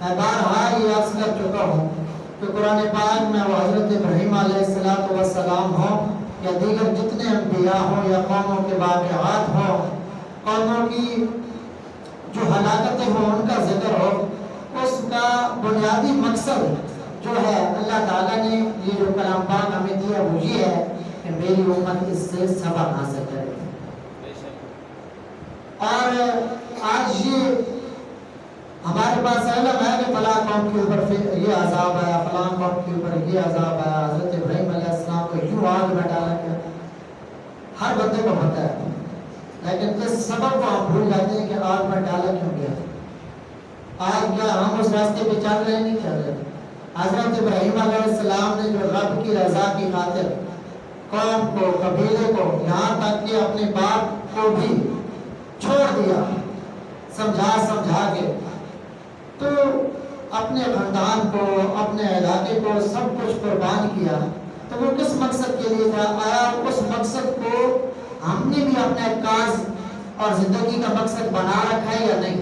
میں بارہا یہ عرض کر چکا ہوں کہ قرآن پاک میں وہ حضرت ابراہیم علیہ السلام ہوں یا دیگر جتنے انبیاء ہوں یا قوموں کے واقعات ہوں، قوموں کی جو ہلاکتیں ہوں ان کا ذکر ہو، اس کا بنیادی مقصد جو ہے اللہ تعالیٰ نے یہ جو کلام پاک ہمیں دیا وہ یہ ہے کہ میری امت اس سے سبق حاصل کرے. اور آج یہ ہمارے پاس علم ہے کہ فلاں قوم کے اوپر یہ عذاب آیا، فلاں قوم کے اوپر یہ عذاب آیا، حضرت ابراہیم علیہ السلام کو یوں آگ میں ڈالا گیا، ہر بندے کو پتہ ہے. لیکن اس سبب کو ہم بھول جاتے ہیں کہ آگ میں ڈالا کیوں گیا. آج کیا ہم اس راستے پہ چل رہے نہیں چل رہے؟ حضرت ابراہیم علیہ السلام نے جو رب کی رضا کی خاطر قوم کو، قبیلے کو، یہاں تک کہ اپنے باپ کو بھی چھوڑ دیا سمجھا کے، تو اپنے خاندان کو، اپنے علاقے کو سب کچھ قربان کیا، تو وہ کس مقصد کے لیے تھا؟ آیا اس مقصد کو ہم نے بھی اپنے کاز اور زندگی کا مقصد بنا رکھا ہے یا نہیں؟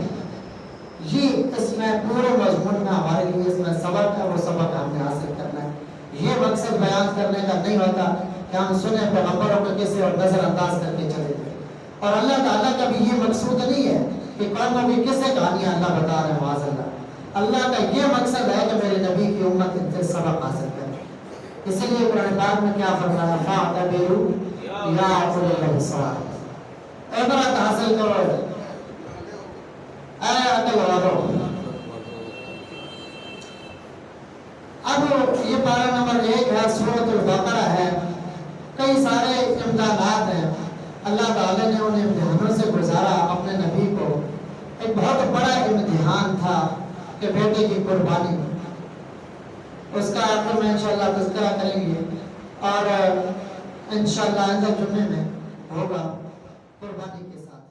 یہ اس میں پورے مضمون میں ہمارے لیے اس میں سبق ہے، وہ سبق ہم نے حاصل کرنا ہے. یہ مقصد بیان کرنے کا نہیں ہوتا کہ ہم سنیں پیغمبروں کو کسی اور نظر انداز کر کے چلے جائیں. اور اللہ تعالیٰ کا بھی یہ مقصود نہیں ہے کہ قوموں کی کسے کہانیاں اللہ بتا رہے ہیں معاذ اللہ. اللہ کا یہ مقصد ہے کہ میرے نبی کی امت ان سے سبق حاصل کرے. اس لیے قرآن پاک میں کیا فرمایا؟ فَاعْتَبِرُوا يَا أُولِي الْأَبْصَارِ، عبرت حاصل کرو اے عقل والو. اب یہ پارہ نمبر 1 ہے، سورۃ البقرہ ہے. کئی سارے امتحانات ہیں، اللہ تعالیٰ نے ان امتحانوں سے گزارا اپنے نبی کو. ایک بہت بڑا امتحان تھا کہ بیٹے کی قربانی، اس کا آخر میں انشاءاللہ تذکرہ کریں گے، اور انشاءاللہ آئندہ جمعے میں ہوگا قربانی کے ساتھ.